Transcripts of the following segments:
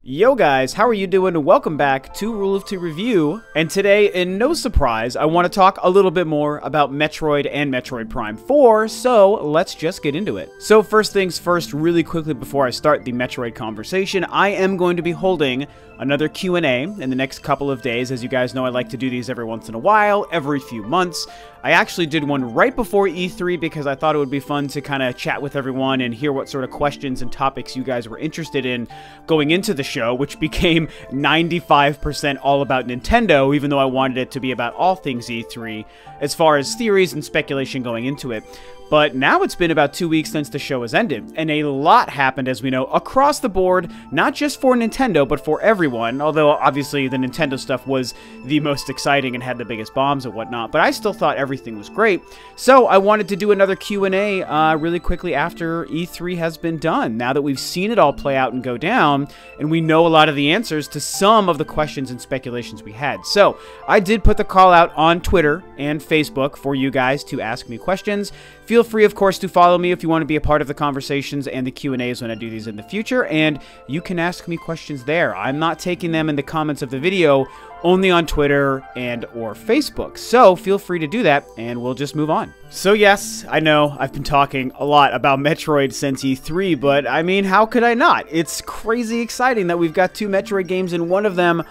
Yo guys, how are you doing? Welcome back to Rule of Two Review, and today, in no surprise, I want to talk a little bit more about Metroid and Metroid Prime 4, so let's just get into it. So first things first, really quickly before I start the Metroid conversation, I am going to be holding another Q&A in the next couple of days. As you guys know, I like to do these every once in a while, every few months. I actually did one right before E3 because I thought it would be fun to kind of chat with everyone and hear what sort of questions and topics you guys were interested in going into the show, which became 95% all about Nintendo, even though I wanted it to be about all things E3, as far as theories and speculation going into it. But now it's been about 2 weeks since the show has ended, and a lot happened, as we know, across the board, not just for Nintendo, but for everyone, although obviously the Nintendo stuff was the most exciting and had the biggest bombs and whatnot, but I still thought everything was great. So I wanted to do another Q&A really quickly after E3 has been done, now that we've seen it all play out and go down, and we know a lot of the answers to some of the questions and speculations we had. So I did put the call out on Twitter and Facebook for you guys to ask me questions. Feel free, of course, to follow me if you want to be a part of the conversations and the Q&As when I do these in the future, and you can ask me questions there. I'm not taking them in the comments of the video, only on Twitter and or Facebook, so feel free to do that, and we'll just move on. So yes, I know I've been talking a lot about Metroid since E3, but I mean, how could I not? It's crazy exciting that we've got two Metroid games, and one of them,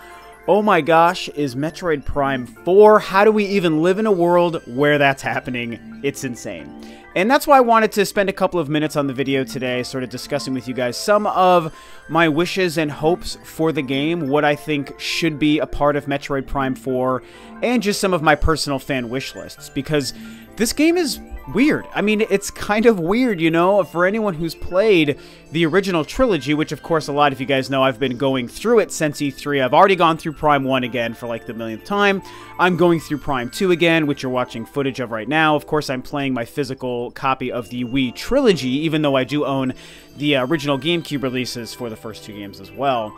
oh my gosh, is Metroid Prime 4. How do we even live in a world where that's happening? It's insane. And that's why I wanted to spend a couple of minutes on the video today sort of discussing with you guys some of my wishes and hopes for the game, what I think should be a part of Metroid Prime 4, and just some of my personal fan wish lists, because this game is weird. I mean, it's kind of weird, you know, for anyone who's played the original trilogy, which of course a lot of you guys know I've been going through it since E3. I've already gone through Prime 1 again for like the millionth time. I'm going through Prime 2 again, which you're watching footage of right now. Of course, I'm playing my physical copy of the Wii trilogy, even though I do own the original GameCube releases for the first two games as well.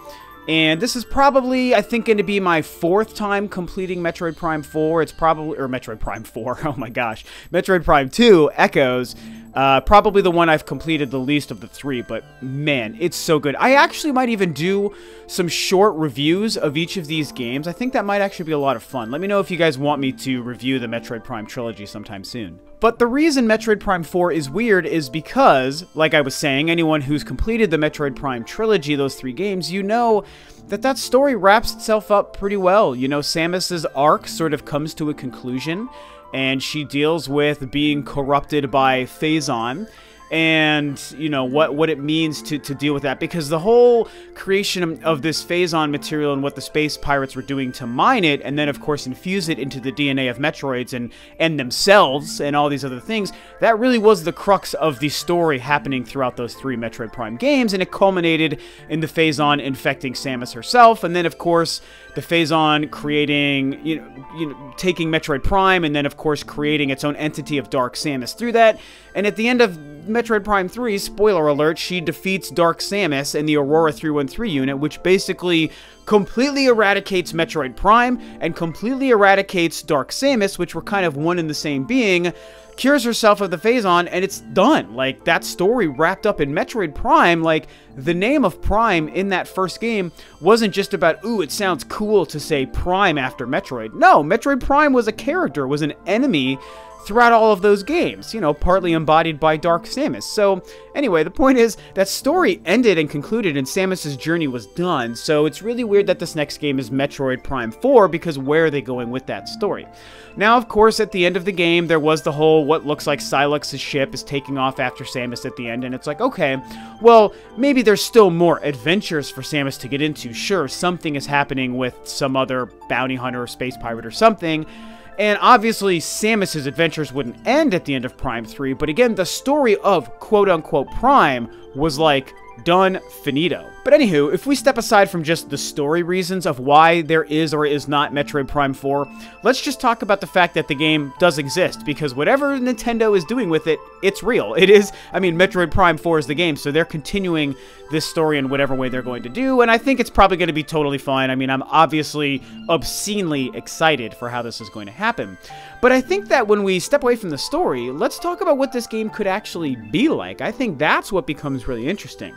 And this is probably, I think, going to be my fourth time completing Metroid Prime 4. It's probably, or Metroid Prime 4, oh my gosh. Metroid Prime 2, Echoes, probably the one I've completed the least of the three, but man, it's so good. I actually might even do some short reviews of each of these games. I think that might actually be a lot of fun. Let me know if you guys want me to review the Metroid Prime trilogy sometime soon. But the reason Metroid Prime 4 is weird is because, like I was saying, anyone who's completed the Metroid Prime trilogy, those three games, you know that that story wraps itself up pretty well. You know, Samus's arc sort of comes to a conclusion, and she deals with being corrupted by Fils-Aime, and, you know, what it means to deal with that, because the whole creation of this Fils-Aime material and what the space pirates were doing to mine it, and then, of course, infuse it into the DNA of Metroids and themselves and all these other things, that really was the crux of the story happening throughout those three Metroid Prime games, and it culminated in the Fils-Aime infecting Samus herself, and then, of course, the Fils-Aime creating, you know, taking Metroid Prime, and then, of course, creating its own entity of Dark Samus through that, and at the end of Metroid Prime 3, spoiler alert, she defeats Dark Samus and the Aurora 313 unit, which basically completely eradicates Metroid Prime and completely eradicates Dark Samus, which were kind of one and the same being, cures herself of the Fils-Aime, and it's done. Like, that story wrapped up in Metroid Prime. Like, the name of Prime in that first game wasn't just about, ooh, it sounds cool to say Prime after Metroid. No, Metroid Prime was a character, was an enemy throughout all of those games, you know, partly embodied by Dark Samus. So, anyway, the point is, that story ended and concluded and Samus's journey was done, so it's really weird that this next game is Metroid Prime 4, because where are they going with that story? Now, of course, at the end of the game, there was the whole, what looks like Silux's ship is taking off after Samus at the end, and it's like, okay, well, maybe there's still more adventures for Samus to get into. Sure, something is happening with some other bounty hunter or space pirate or something, and obviously, Samus's adventures wouldn't end at the end of Prime 3, but again, the story of quote-unquote Prime was like, done, finito. But anywho, if we step aside from just the story reasons of why there is or is not Metroid Prime 4, let's just talk about the fact that the game does exist, because whatever Nintendo is doing with it, it's real. It is, I mean, Metroid Prime 4 is the game, so they're continuing this story in whatever way they're going to do, and I think it's probably going to be totally fine. I mean, I'm obviously obscenely excited for how this is going to happen. But I think that when we step away from the story, let's talk about what this game could actually be like. I think that's what becomes really interesting.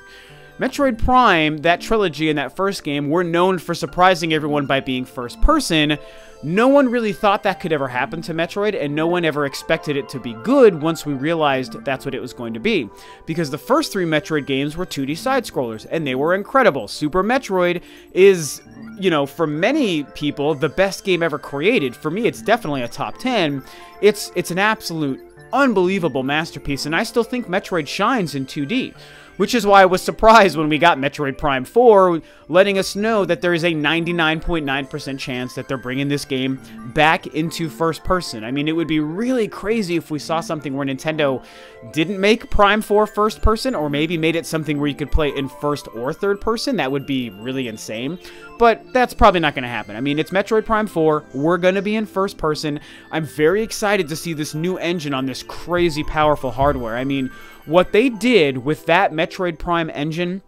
Metroid Prime, that trilogy and that first game, were known for surprising everyone by being first person. No one really thought that could ever happen to Metroid, and no one ever expected it to be good once we realized that's what it was going to be. Because the first 3 Metroid games were 2D side-scrollers, and they were incredible. Super Metroid is, you know, for many people, the best game ever created. For me, it's definitely a top 10. It's an absolute unbelievable masterpiece, and I still think Metroid shines in 2D. Which is why I was surprised when we got Metroid Prime 4, letting us know that there is a 99.9% chance that they're bringing this game back into first person. I mean, it would be really crazy if we saw something where Nintendo didn't make Prime 4 first person, or maybe made it something where you could play in first or third person. That would be really insane. But that's probably not going to happen. I mean, it's Metroid Prime 4. We're going to be in first person. I'm very excited to see this new engine on this crazy powerful hardware. I mean, what they did with that Metroid Prime engine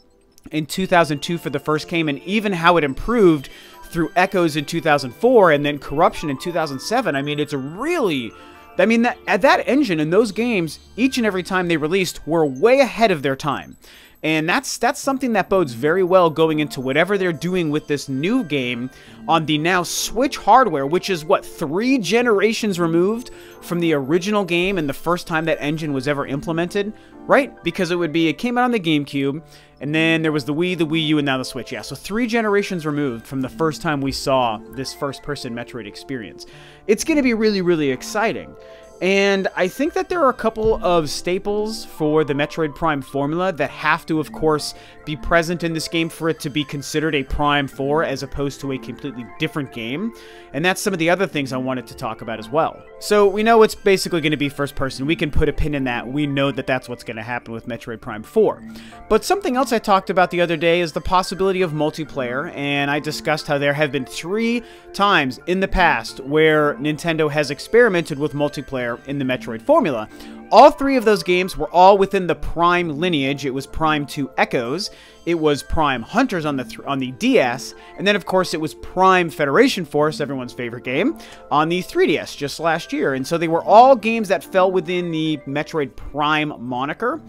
in 2002 for the first game, and even how it improved through Echoes in 2004 and then Corruption in 2007, I mean, it's a really... I mean, that engine and those games, each and every time they released, were way ahead of their time. And that's something that bodes very well going into whatever they're doing with this new game on the now Switch hardware, which is, what, 3 generations removed from the original game and the first time that engine was ever implemented, right? Because it came out on the GameCube, and then there was the Wii, the Wii U, and now the Switch. Yeah, so 3 generations removed from the first time we saw this first-person Metroid experience. It's going to be really, really exciting. And I think that there are a couple of staples for the Metroid Prime formula that have to, of course, be present in this game for it to be considered a Prime 4 as opposed to a completely different game. And that's some of the other things I wanted to talk about as well. So we know it's basically going to be first person. We can put a pin in that. We know that that's what's going to happen with Metroid Prime 4. But something else I talked about the other day is the possibility of multiplayer. And I discussed how there have been 3 times in the past where Nintendo has experimented with multiplayer in the Metroid formula. All 3 of those games were all within the Prime lineage. It was Prime 2 Echoes, it was Prime Hunters on the DS, and then of course it was Prime Federation Force, everyone's favorite game, on the 3DS just last year. And so they were all games that fell within the Metroid Prime moniker.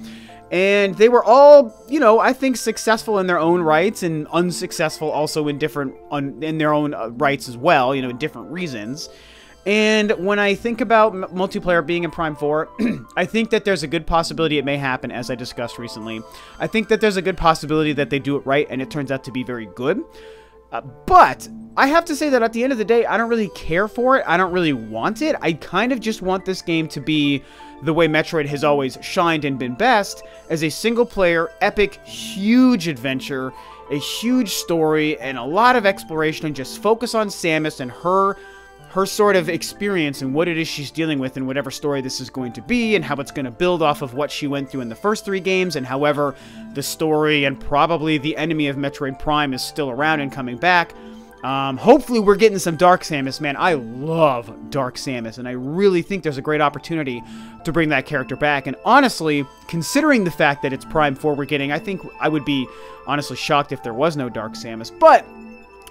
And they were all, you know, I think successful in their own rights and unsuccessful also in their own rights as well, you know, in different reasons. And when I think about multiplayer being in Prime 4, I think that there's a good possibility it may happen, as I discussed recently. I think that there's a good possibility that they do it right and it turns out to be very good. But I have to say that at the end of the day, I don't really care for it. I don't really want it. I kind of just want this game to be the way Metroid has always shined and been best, as a single-player, epic, huge adventure, a huge story, and a lot of exploration, and just focus on Samus and her sort of experience and what it is she's dealing with in whatever story this is going to be, and how it's going to build off of what she went through in the first 3 games, and however the story and probably the enemy of Metroid Prime is still around and coming back. Hopefully we're getting some Dark Samus, man. I love Dark Samus, and I really think there's a great opportunity to bring that character back. And honestly, considering the fact that it's Prime 4 we're getting, I think I would be honestly shocked if there was no Dark Samus. But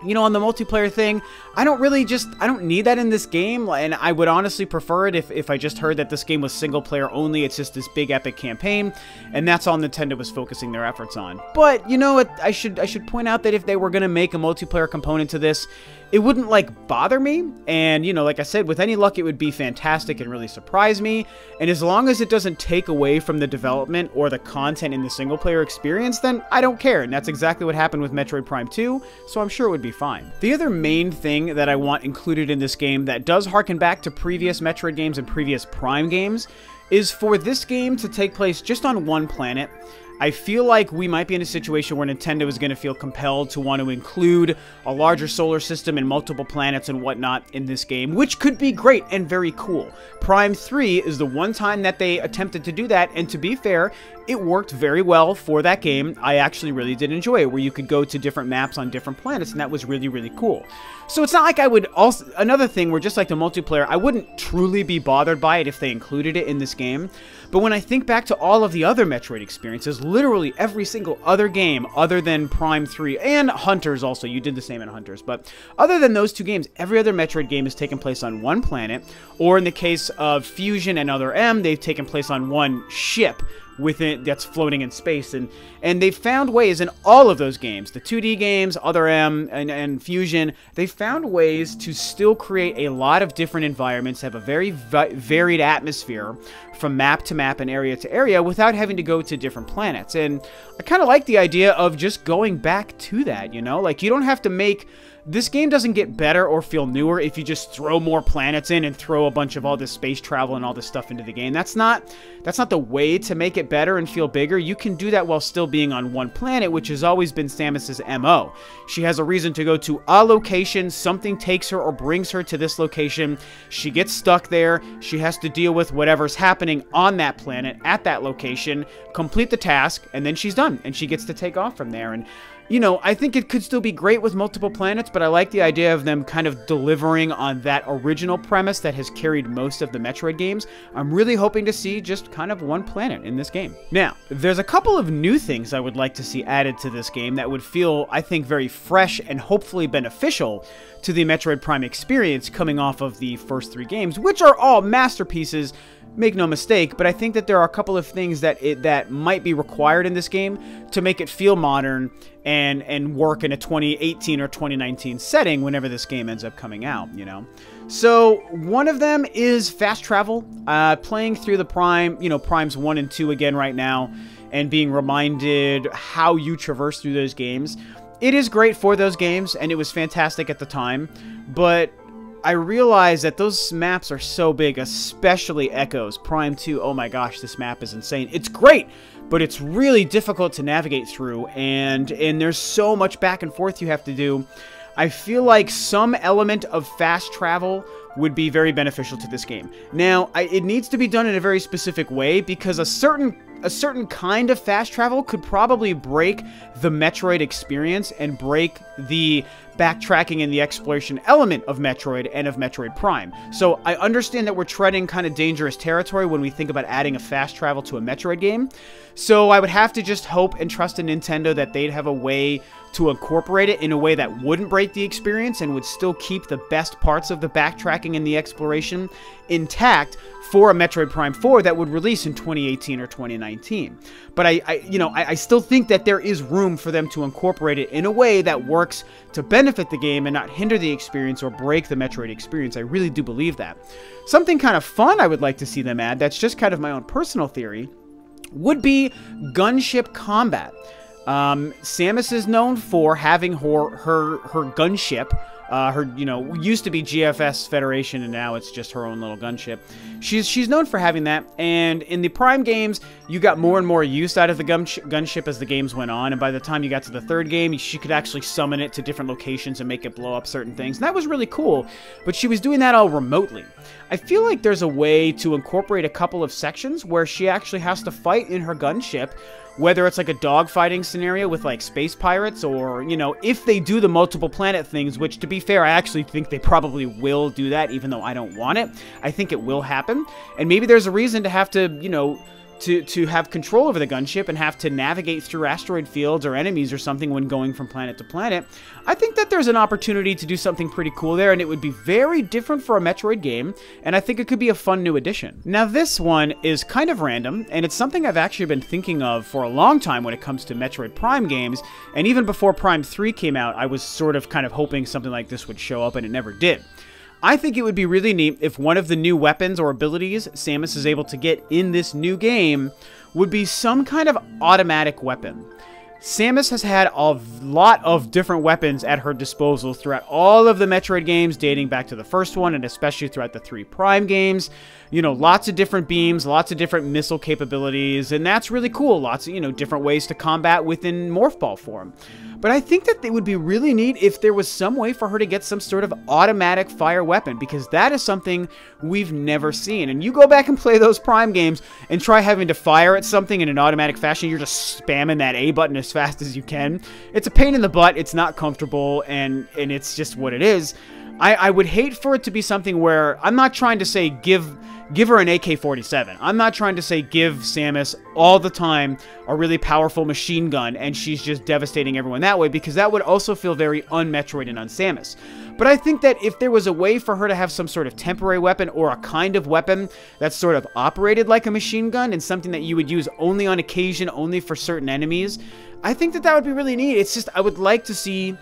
you know, on the multiplayer thing, I don't need that in this game, and I would honestly prefer it if I just heard that this game was single player only. It's just this big epic campaign, and that's all Nintendo was focusing their efforts on. But, you know, I should point out that if they were going to make a multiplayer component to this, it wouldn't, like, bother me, and, you know, like I said, with any luck, it would be fantastic and really surprise me, and as long as it doesn't take away from the development or the content in the single-player experience, then I don't care, and that's exactly what happened with Metroid Prime 2, so I'm sure it would be fine. The other main thing that I want included in this game that does harken back to previous Metroid games and previous Prime games is for this game to take place just on one planet. I feel like we might be in a situation where Nintendo is going to feel compelled to want to include a larger solar system and multiple planets and whatnot in this game, which could be great and very cool. Prime 3 is the one time that they attempted to do that, and to be fair, it worked very well for that game. I actually really did enjoy it, where you could go to different maps on different planets, and that was really, really cool. So it's not like I would also... Another thing where, just like the multiplayer, I wouldn't truly be bothered by it if they included it in this game. But when I think back to all of the other Metroid experiences, literally every single other game other than Prime 3, and Hunters also, you did the same in Hunters, but other than those 2 games, every other Metroid game has taken place on one planet, or in the case of Fusion and Other M, they've taken place on one ship, within that's floating in space, and they found ways in all of those games, the 2D games, Other M, and Fusion. They found ways to still create a lot of different environments, have a very varied atmosphere from map to map and area to area without having to go to different planets. And I kind of like the idea of just going back to that, you know? Like, you don't have to make... This game doesn't get better or feel newer if you just throw more planets in and throw a bunch of all this space travel and all this stuff into the game. That's not the way to make it better and feel bigger. You can do that while still being on one planet, which has always been Samus's MO. She has a reason to go to a location, something takes her or brings her to this location, she gets stuck there, she has to deal with whatever's happening on that planet, at that location, complete the task, and then she's done, and she gets to take off from there. And you know, I think it could still be great with multiple planets, but I like the idea of them kind of delivering on that original premise that has carried most of the Metroid games. I'm really hoping to see just kind of one planet in this game. Now, there's a couple of new things I would like to see added to this game that would feel, I think, very fresh and hopefully beneficial to the Metroid Prime experience coming off of the first 3 games, which are all masterpieces. Make no mistake, but I think that there are a couple of things that might be required in this game to make it feel modern and work in a 2018 or 2019 setting whenever this game ends up coming out, you know. So one of them is fast travel. Playing through the Primes 1 and 2 again right now, and being reminded how you traverse through those games. It is great for those games, and it was fantastic at the time, but I realize that those maps are so big, especially Echoes. Prime 2, oh my gosh, this map is insane. It's great, but it's really difficult to navigate through, and there's so much back and forth you have to do. I feel like some element of fast travel would be very beneficial to this game. Now, it needs to be done in a very specific way, because a certain kind of fast travel could probably break the Metroid experience and break the backtracking and the exploration element of Metroid and of Metroid Prime. So I understand that we're treading kind of dangerous territory when we think about adding a fast travel to a Metroid game. So I would have to just hope and trust in Nintendo that they'd have a way to incorporate it in a way that wouldn't break the experience and would still keep the best parts of the backtracking and the exploration intact for a Metroid Prime 4 that would release in 2018 or 2019. But I still think that there is room for them to incorporate it in a way that works to benefit the game and not hinder the experience or break the Metroid experience. I really do believe that. Something kind of fun I would like to see them add, that's just kind of my own personal theory, would be gunship combat. Samus is known for having her gunship. Used to be GFS Federation, and now it's just her own little gunship. She's known for having that, and in the Prime games, you got more and more use out of the gunship as the games went on, and by the time you got to the 3rd game, she could actually summon it to different locations and make it blow up certain things, and that was really cool, but she was doing that all remotely. I feel like there's a way to incorporate a couple of sections where she actually has to fight in her gunship, whether it's like a dogfighting scenario with like space pirates, or, you know, if they do the multiple planet things, which to be fair, I actually think they probably will do that, even though I don't want it. I think it will happen. And maybe there's a reason to have to, you know, to have control over the gunship and have to navigate through asteroid fields or enemies or something when going from planet to planet. I think that there's an opportunity to do something pretty cool there, and it would be very different for a Metroid game, and I think it could be a fun new addition. Now, this one is kind of random, and it's something I've actually been thinking of for a long time when it comes to Metroid Prime games, and even before Prime 3 came out, I was sort of kind of hoping something like this would show up, and it never did. I think it would be really neat if one of the new weapons or abilities Samus is able to get in this new game would be some kind of automatic weapon. Samus has had a lot of different weapons at her disposal throughout all of the Metroid games, dating back to the first one, and especially throughout the 3 Prime games. You know, lots of different beams, lots of different missile capabilities, and that's really cool. Lots of, you know, different ways to combat within Morph Ball form. But I think that it would be really neat if there was some way for her to get some sort of automatic fire weapon, because that is something we've never seen. And you go back and play those Prime games and try having to fire at something in an automatic fashion, you're just spamming that A button as fast as you can. It's a pain in the butt, it's not comfortable, and it's just what it is. I would hate for it to be something where I'm not trying to say give her an AK-47. I'm not trying to say give Samus all the time a really powerful machine gun and she's just devastating everyone that way, because that would also feel very un-Metroid and un-Samus. But I think that if there was a way for her to have some sort of temporary weapon or a kind of weapon that's sort of operated like a machine gun and something that you would use only on occasion, only for certain enemies, I think that that would be really neat. It's just, I would like to see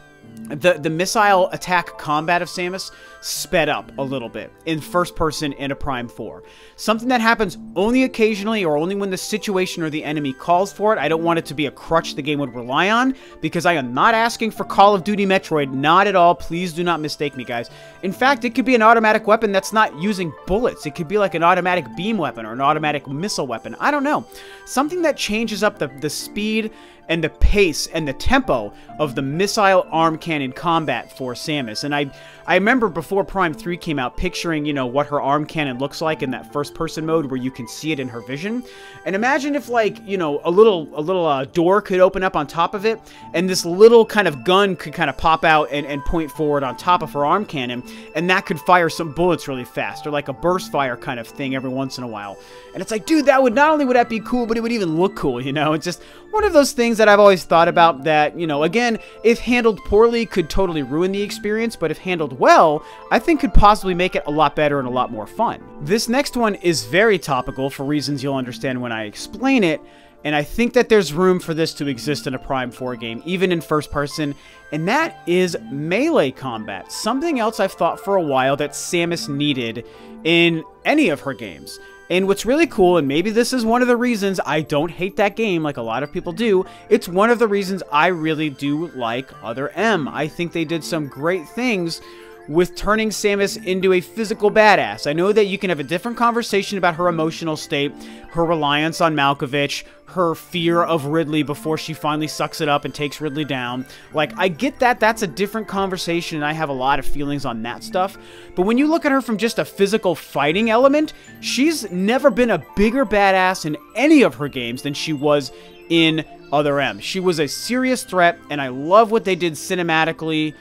the missile attack combat of Samus sped up a little bit in first person in a Prime 4. Something that happens only occasionally or only when the situation or the enemy calls for it. I don't want it to be a crutch the game would rely on, because I am not asking for Call of Duty Metroid, not at all. Please do not mistake me, guys. In fact, it could be an automatic weapon that's not using bullets. It could be like an automatic beam weapon or an automatic missile weapon. I don't know. Something that changes up the speed and the pace and the tempo of the missile arm cannon combat for Samus. And I remember before Prime 3 came out, picturing, you know, what her arm cannon looks like in that first-person mode where you can see it in her vision. And imagine if, like, you know, a little door could open up on top of it, and this little kind of gun could kind of pop out and point forward on top of her arm cannon, and that could fire some bullets really fast, or like a burst fire kind of thing every once in a while. And it's like, dude, that would, not only would that be cool, but it would even look cool, you know? It's just one of those things that I've always thought about that, you know, again, if handled poorly, could totally ruin the experience, but if handled well, I think could possibly make it a lot better and a lot more fun. This next one is very topical for reasons you'll understand when I explain it, and I think that there's room for this to exist in a Prime 4 game, even in first person, and that is melee combat. Something else I've thought for a while that Samus needed in any of her games. And what's really cool, and maybe this is one of the reasons I don't hate that game like a lot of people do, it's one of the reasons I really do like Other M. I think they did some great things with turning Samus into a physical badass. I know that you can have a different conversation about her emotional state, her reliance on Malkovich, her fear of Ridley before she finally sucks it up and takes Ridley down. Like, I get that, that's a different conversation, and I have a lot of feelings on that stuff. But when you look at her from just a physical fighting element, she's never been a bigger badass in any of her games than she was in Other M. She was a serious threat, and I love what they did cinematically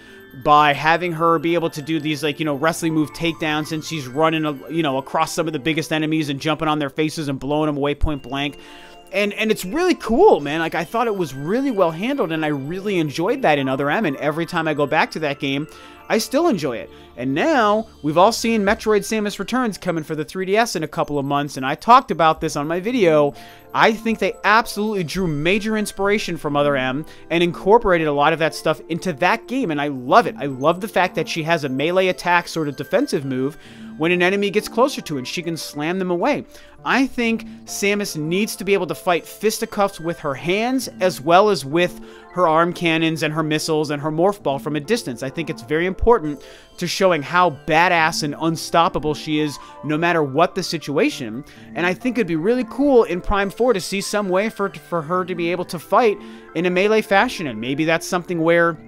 by having her be able to do these, like, you know, wrestling move takedowns, and she's running, you know, across some of the biggest enemies and jumping on their faces and blowing them away point blank. And it's really cool, man. Like, I thought it was really well handled, and I really enjoyed that in Other M, and every time I go back to that game, I still enjoy it. And now, we've all seen Metroid Samus Returns coming for the 3DS in a couple of months, and I talked about this on my video. I think they absolutely drew major inspiration from Other M and incorporated a lot of that stuff into that game, and I love it. I love the fact that she has a melee attack sort of defensive move when an enemy gets closer to her, and she can slam them away. I think Samus needs to be able to fight fisticuffs with her hands as well as with her arm cannons and her missiles and her morph ball from a distance. I think it's very important to showing how badass and unstoppable she is no matter what the situation. And I think it'd be really cool in Prime 4 to see some way for her to be able to fight in a melee fashion. And maybe that's something where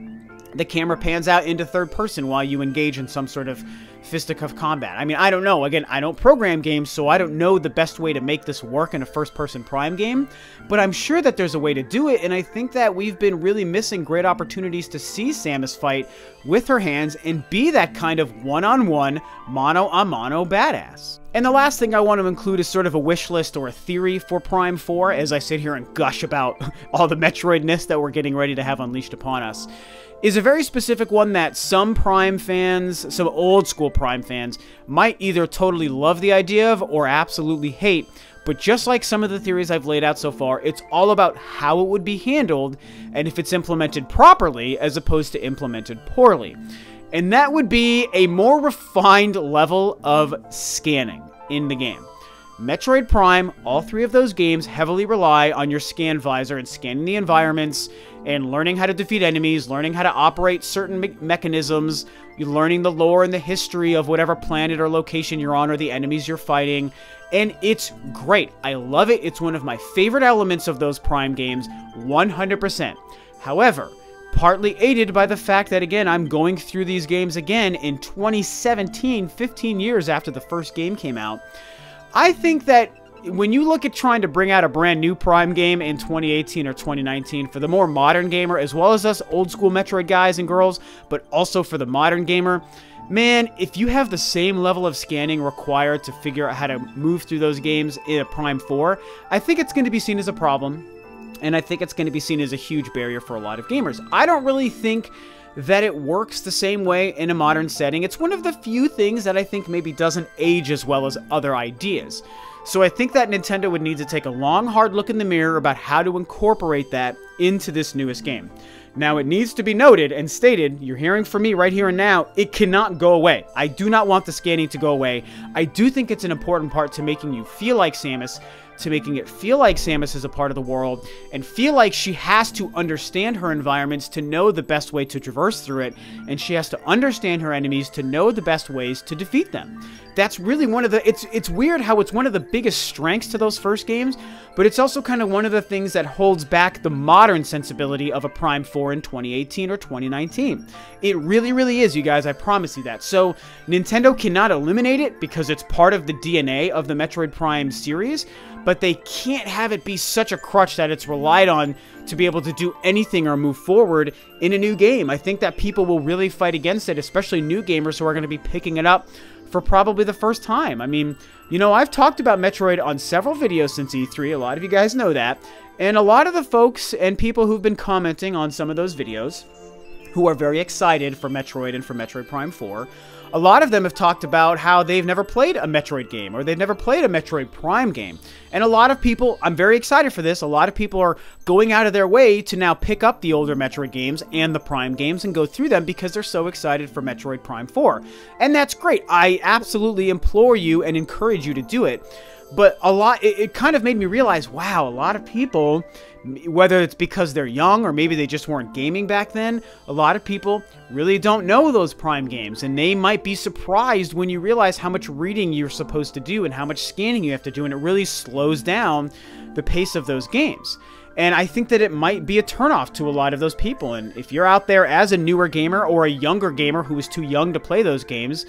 the camera pans out into third person while you engage in some sort of fisticuff combat. I mean, I don't know. Again, I don't program games, so I don't know the best way to make this work in a first-person Prime game, but I'm sure that there's a way to do it, and I think that we've been really missing great opportunities to see Samus fight with her hands and be that kind of one-on-one, mano-a-mano badass. And the last thing I want to include is sort of a wish list or a theory for Prime 4, as I sit here and gush about all the Metroidness that we're getting ready to have unleashed upon us, is a very specific one that some Prime fans, some old school Prime fans, might either totally love the idea of or absolutely hate. But just like some of the theories I've laid out so far, it's all about how it would be handled and if it's implemented properly as opposed to implemented poorly. And that would be a more refined level of scanning in the game. Metroid Prime, all three of those games heavily rely on your scan visor and scanning the environments and learning how to defeat enemies, learning how to operate certain mechanisms, you're learning the lore and the history of whatever planet or location you're on or the enemies you're fighting, and it's great. I love it. It's one of my favorite elements of those Prime games, 100%. However, partly aided by the fact that, again, I'm going through these games again in 2017, 15 years after the first game came out, I think that when you look at trying to bring out a brand new Prime game in 2018 or 2019 for the more modern gamer, as well as us old school Metroid guys and girls, but also for the modern gamer, man, if you have the same level of scanning required to figure out how to move through those games in a Prime 4, I think it's going to be seen as a problem, and I think it's going to be seen as a huge barrier for a lot of gamers. I don't really think that it works the same way in a modern setting. It's one of the few things that I think maybe doesn't age as well as other ideas. So I think that Nintendo would need to take a long, hard look in the mirror about how to incorporate that into this newest game. Now, it needs to be noted and stated, you're hearing from me right here and now, it cannot go away. I do not want the scanning to go away. I do think it's an important part to making you feel like Samus, to making it feel like Samus is a part of the world, and feel like she has to understand her environments to know the best way to traverse through it, and she has to understand her enemies to know the best ways to defeat them. That's really one of the... It's weird how it's one of the biggest strengths to those first games, but it's also kind of one of the things that holds back the modern sensibility of a Prime 4 in 2018 or 2019. It really, really is, you guys. I promise you that. So, Nintendo cannot eliminate it because it's part of the DNA of the Metroid Prime series, but they can't have it be such a crutch that it's relied on to be able to do anything or move forward in a new game. I think that people will really fight against it, especially new gamers who are going to be picking it up for probably the first time. I mean, you know, I've talked about Metroid on several videos since E3. A lot of you guys know that. And a lot of the folks and people who've been commenting on some of those videos who are very excited for Metroid and for Metroid Prime 4, a lot of them have talked about how they've never played a Metroid game or they've never played a Metroid Prime game. And a lot of people, I'm very excited for this, a lot of people are going out of their way to now pick up the older Metroid games and the Prime games and go through them because they're so excited for Metroid Prime 4. And that's great. I absolutely implore you and encourage you to do it. But it kind of made me realize, wow, a lot of people, whether it's because they're young or maybe they just weren't gaming back then, a lot of people really don't know those Prime games, and they might be surprised when you realize how much reading you're supposed to do and how much scanning you have to do, and it really slows down the pace of those games. And I think that it might be a turnoff to a lot of those people, and if you're out there as a newer gamer or a younger gamer who is too young to play those games,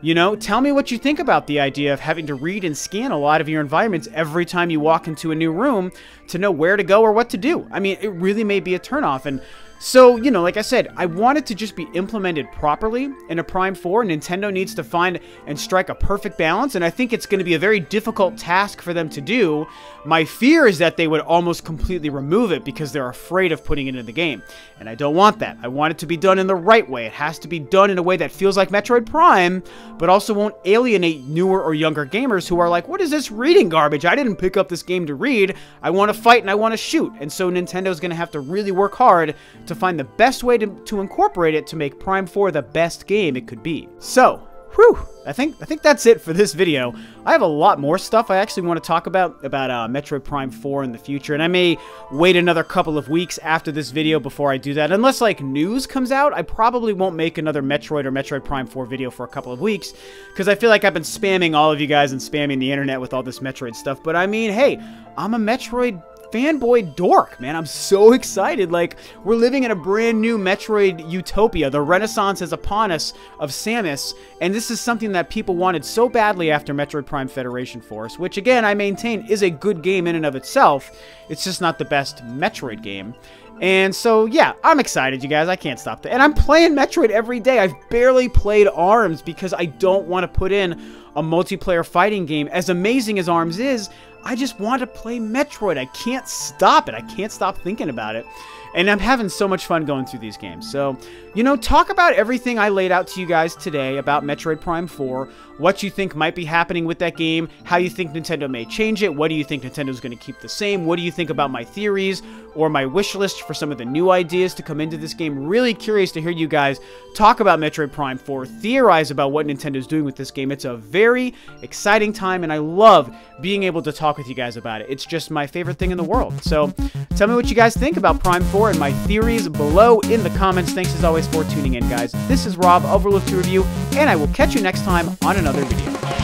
you know, tell me what you think about the idea of having to read and scan a lot of your environments every time you walk into a new room to know where to go or what to do. I mean, it really may be a turnoff. And so, you know, like I said, I want it to just be implemented properly in a Prime 4. Nintendo needs to find and strike a perfect balance, and I think it's going to be a very difficult task for them to do. My fear is that they would almost completely remove it because they're afraid of putting it in the game, and I don't want that. I want it to be done in the right way. It has to be done in a way that feels like Metroid Prime, but also won't alienate newer or younger gamers who are like, what is this reading garbage? I didn't pick up this game to read. I want to fight and I want to shoot. And so Nintendo's going to have to really work hard to find the best way to incorporate it to make Prime 4 the best game it could be. So, whew, I think that's it for this video. I have a lot more stuff I actually want to talk about Metroid Prime 4 in the future, and I may wait another couple of weeks after this video before I do that. Unless, like, news comes out, I probably won't make another Metroid or Metroid Prime 4 video for a couple of weeks, because I feel like I've been spamming all of you guys and spamming the internet with all this Metroid stuff. But I mean, hey, I'm a Metroid fanboy dork, man. I'm so excited. Like, we're living in a brand new Metroid utopia. The renaissance is upon us of Samus, and this is something that people wanted so badly after Metroid Prime Federation Force, which, again, I maintain is a good game in and of itself. It's just not the best Metroid game. And so, yeah, I'm excited, you guys. I can't stop that. And I'm playing Metroid every day. I've barely played ARMS because I don't want to put in a multiplayer fighting game. As amazing as ARMS is, I just want to play Metroid. I can't stop it. I can't stop thinking about it. And I'm having so much fun going through these games. So, you know, talk about everything I laid out to you guys today about Metroid Prime 4, what you think might be happening with that game, how you think Nintendo may change it, what do you think Nintendo's going to keep the same, what do you think about my theories or my wish list for some of the new ideas to come into this game. Really curious to hear you guys talk about Metroid Prime 4, theorize about what Nintendo's doing with this game. It's a very exciting time, and I love being able to talk with you guys about it. It's just my favorite thing in the world. So tell me what you guys think about Prime 4 and my theories below in the comments. Thanks as always for tuning in, guys. This is Rob of Rule of 2 Review, and I will catch you next time on another video.